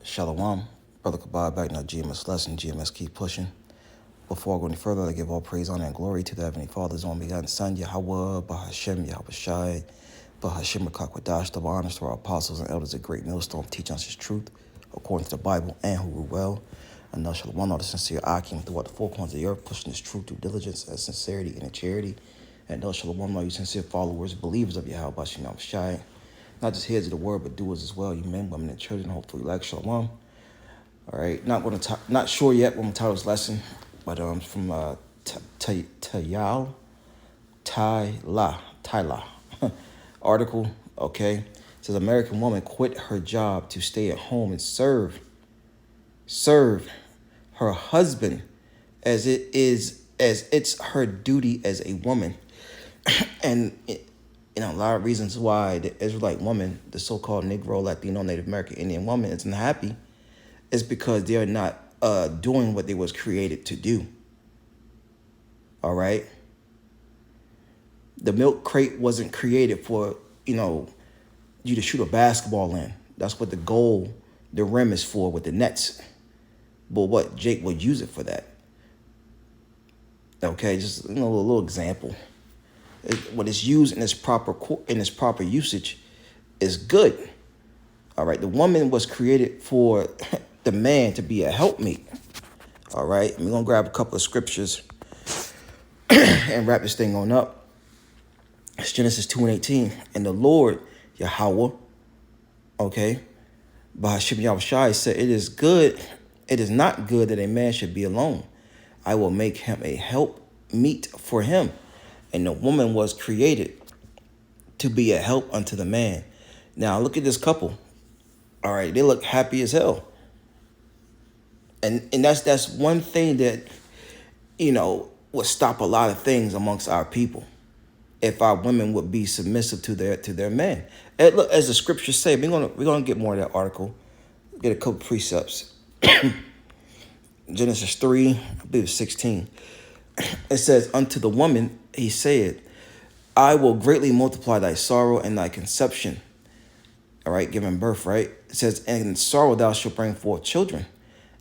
Shalom. Brother Kabah back in our GMS lesson. GMS keep pushing. Before I go any further, I give all praise, honor, and glory to the Heavenly Father's only begotten Son, Yahweh, Bahashem, Yahweh Shai, Bahashem, Rakakwadash, double honors to our apostles and elders of Great Millstone, teach us his truth, according to the Bible, and who rule well. And now Shalom, all the sincere Akim throughout the four corners of the earth, pushing this truth through diligence and sincerity and in charity. And now Shalom, all you sincere followers, believers of Yahweh, Bahashem, Yahweh Shai, not just hearers of the word, but doers as well. You men, women, and children, hopefully like Shalom. All right, not sure yet what I'm title this lesson, but from Tyla article. Okay, it says American woman quit her job to stay at home and serve her husband as it's her duty as a woman, and a lot of reasons why the Israelite woman, the so-called Negro, Latino, Native American, Indian woman, isn't happy. It's because they're not doing what they was created to do. All right. The milk crate wasn't created for, you to shoot a basketball in. That's what the rim is for with the nets. But what Jake would use it for that. Okay, just a little example. What it's used in its proper usage is good. All right. The woman was created for the man to be a helpmeet. All right. We're going to grab a couple of scriptures and wrap this thing on up. It's Genesis 2:18. And the Lord, Yahweh, okay, Bahashem Yahweh Shai said, it is not good that a man should be alone. I will make him a helpmeet for him. And the woman was created to be a help unto the man. Now, look at this couple. All right, they look happy as hell. And that's one thing that, would stop a lot of things amongst our people if our women would be submissive to their men. And look, as the scriptures say, we're gonna get more of that article, get a couple precepts. Genesis 3, I believe it's 16. It says, unto the woman, he said, I will greatly multiply thy sorrow and thy conception. All right, giving birth, right? It says, and in sorrow thou shalt bring forth children.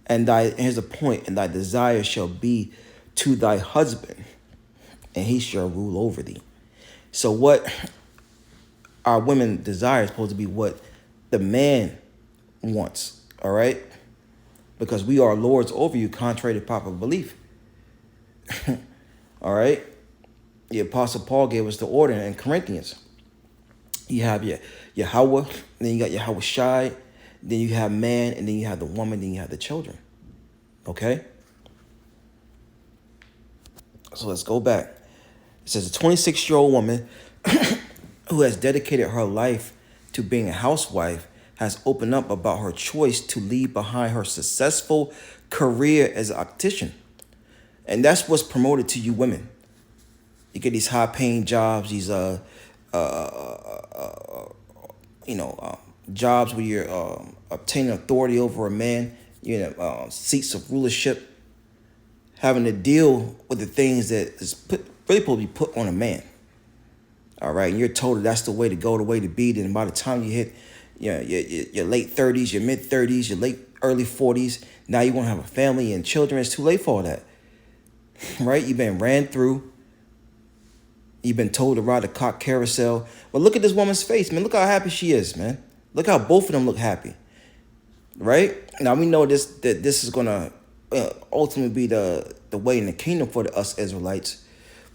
And here's the point, and thy desire shall be to thy husband, and he shall rule over thee. So what our women desire is supposed to be what the man wants, all right? Because we are lords over you, contrary to proper belief. All right? The Apostle Paul gave us the order in Corinthians. You have your Yahweh, then you got Yahweh Shai, then you have man, and then you have the woman, then you have the children. Okay? So let's go back. It says a 26-year-old woman who has dedicated her life to being a housewife has opened up about her choice to leave behind her successful career as an optician. And that's what's promoted to you women. You get these high-paying jobs, these jobs where you're obtaining authority over a man, seats of rulership, having to deal with the things that is really supposed to be put on a man. All right, and you're told that that's the way to go, the way to be. Then by the time you hit your late 30s, your mid 30s, your early 40s, now you want to have a family and children. It's too late for all that, right? You've been ran through. You've been told to ride the cock carousel. But look at this woman's face, man. Look how happy she is, man. Look how both of them look happy, right? Now, we know that this is going to ultimately be the way in the kingdom for us Israelites.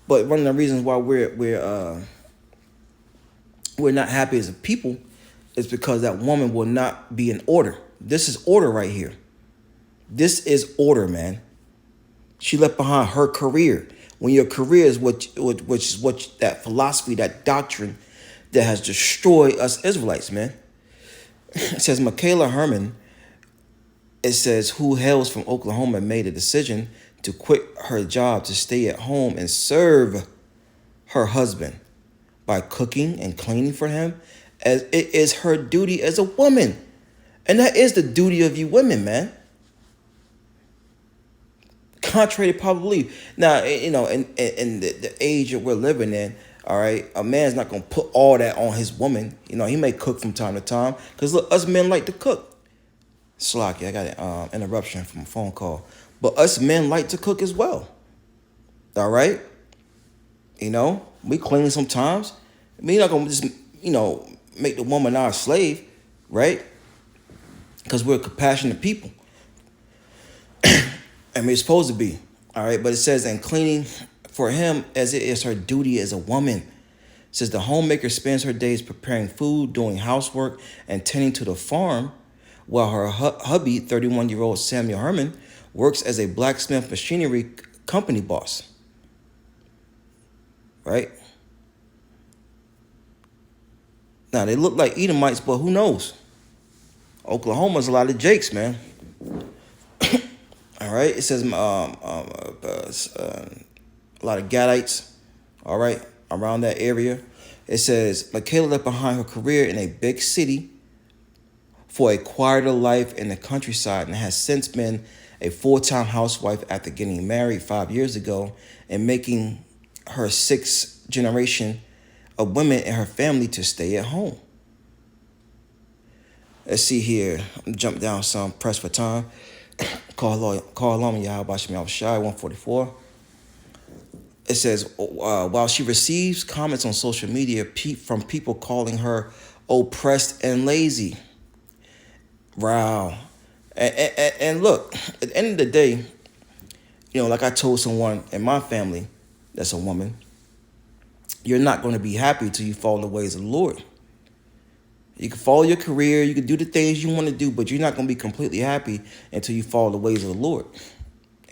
But one of the reasons why we're not happy as a people is because that woman will not be in order. This is order right here. This is order, man. She left behind her career. When your career is which is what that philosophy, that doctrine that has destroyed us Israelites, man. It says Michaela Herman, it says, who hails from Oklahoma, made a decision to quit her job to stay at home and serve her husband by cooking and cleaning for him, as it is her duty as a woman. And that is the duty of you women, man. Contrary to public belief. Now, in the age that we're living in, all right, a man's not going to put all that on his woman. He may cook from time to time because look, us men like to cook. Slocky, I got an interruption from a phone call. But us men like to cook as well. All right? We clean sometimes. We're not going to just, make the woman our slave, right? Because we're compassionate people. And we're supposed to be. All right? But it says, and cleaning for him as it is her duty as a woman. It says the homemaker spends her days preparing food, doing housework, and tending to the farm, while her hubby, 31-year-old Samuel Herman, works as a blacksmith machinery company boss. Right? Now, they look like Edomites, but who knows? Oklahoma's a lot of Jakes, man. All right? It says a lot of Gadites, all right, around that area. It says, Michaela left behind her career in a big city for a quieter life in the countryside and has since been a full-time housewife after getting married 5 years ago and making her sixth generation of women in her family to stay at home. Let's see here. I'm jump down some, press for time. Call on me, Yahweh Shemi Shai, 144. It says, while she receives comments on social media from people calling her oppressed and lazy. Wow. And look, at the end of the day, like I told someone in my family that's a woman, you're not going to be happy till you follow the ways of the Lord. You can follow your career, you can do the things you want to do, but you're not going to be completely happy until you follow the ways of the Lord.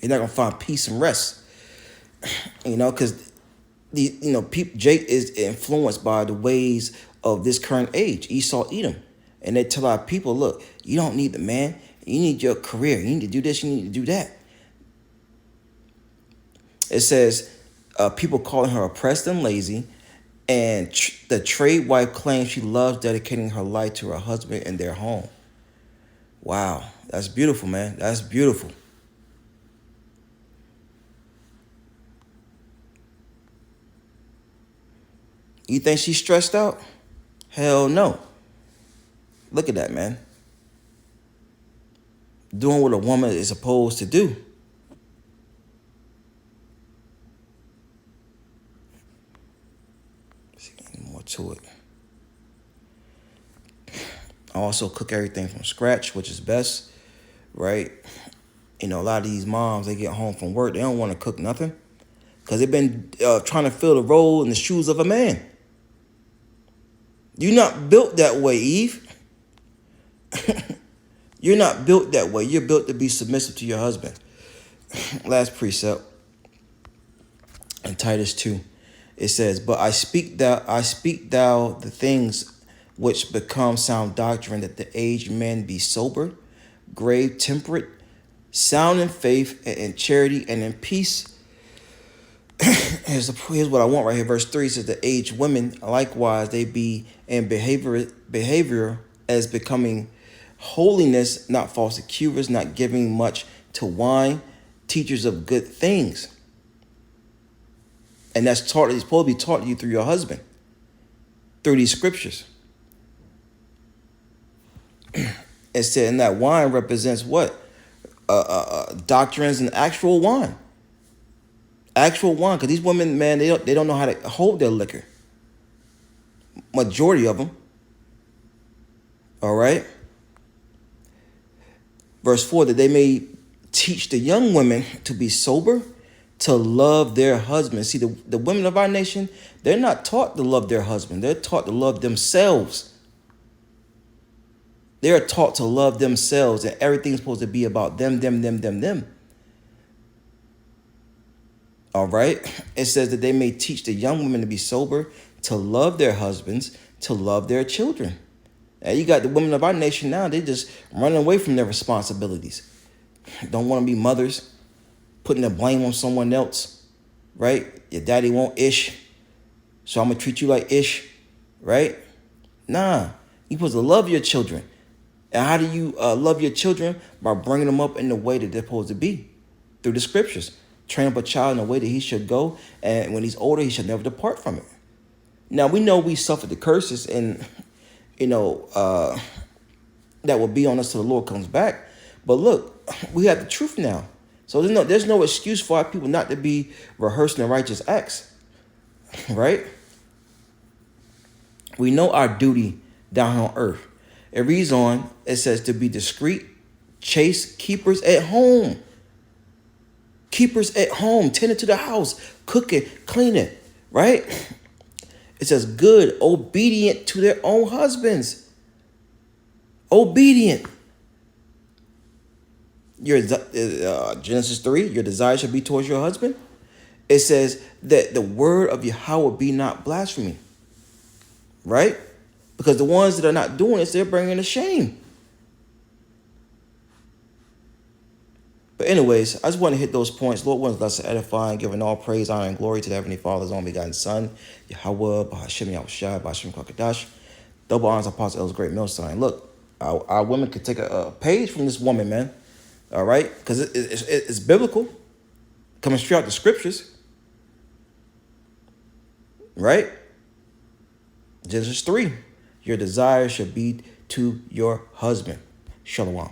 You're not going to find peace and rest. Because Jake is influenced by the ways of this current age, Esau, Edom. And they tell our people, look, you don't need the man. You need your career. You need to do this. You need to do that. It says people calling her oppressed and lazy. And the trade wife claims she loves dedicating her life to her husband and their home. Wow. That's beautiful, man. That's beautiful. You think she's stressed out? Hell no. Look at that, man. Doing what a woman is supposed to do. Let's see any more to it. I also cook everything from scratch, which is best, right? A lot of these moms, they get home from work, they don't want to cook nothing because they've been trying to fill the role in the shoes of a man. You're not built that way, Eve. You're not built that way. You're built to be submissive to your husband. Last precept in Titus 2. It says, but I speak thou the things which become sound doctrine, that the aged men be sober, grave, temperate, sound in faith and in charity and in peace. Here's what I want right here. Verse 3 says, the aged women likewise, they be in behavior as becoming holiness, not false accusers, not giving much to wine, teachers of good things. And that's taught, it's supposed to be taught to you through your husband, through these scriptures. It said, and that wine represents what? Doctrines and actual wine. Actual wine, because these women, man, they don't know how to hold their liquor. Majority of them. All right. Verse 4, that they may teach the young women to be sober, to love their husbands. See, the women of our nation, they're not taught to love their husband. They're taught to love themselves. They're taught to love themselves, and everything's supposed to be about them. All right. It says that they may teach the young women to be sober, to love their husbands, to love their children. Now, you got the women of our nation now, they just running away from their responsibilities. Don't want to be mothers, putting the blame on someone else, right? Your daddy won't ish, so I'm going to treat you like ish, right? Nah, you're supposed to love your children. And how do you love your children? By bringing them up in the way that they're supposed to be, through the scriptures. Train up a child in the way that he should go, and when he's older, he should never depart from it. Now, we know we suffered the curses, and that will be on us till the Lord comes back. But look, we have the truth now. So there's no excuse for our people not to be rehearsing the righteous acts, right? We know our duty down on earth. It reads on, it says to be discreet, chaste, keepers at home. Keepers at home, tending to the house, cooking, cleaning, right? It says good, obedient to their own husbands. Obedient. Your Genesis 3, your desire shall be towards your husband. It says that the word of Yahweh be not blasphemy. Right? Because the ones that are not doing this, they're bringing a shame. But anyways, I just want to hit those points. Lord wants us to edify and giving all praise, honor, and glory to the Heavenly Father's only begotten Son, Yahweh, Bahashem Yahushua, Bahashem Kakadash. Double honors Apostle El's great millstone. Look, our women could take a page from this woman, man. All right? Because it's biblical. Coming straight out the scriptures. Right? Genesis 3. Your desire should be to your husband. Shalom.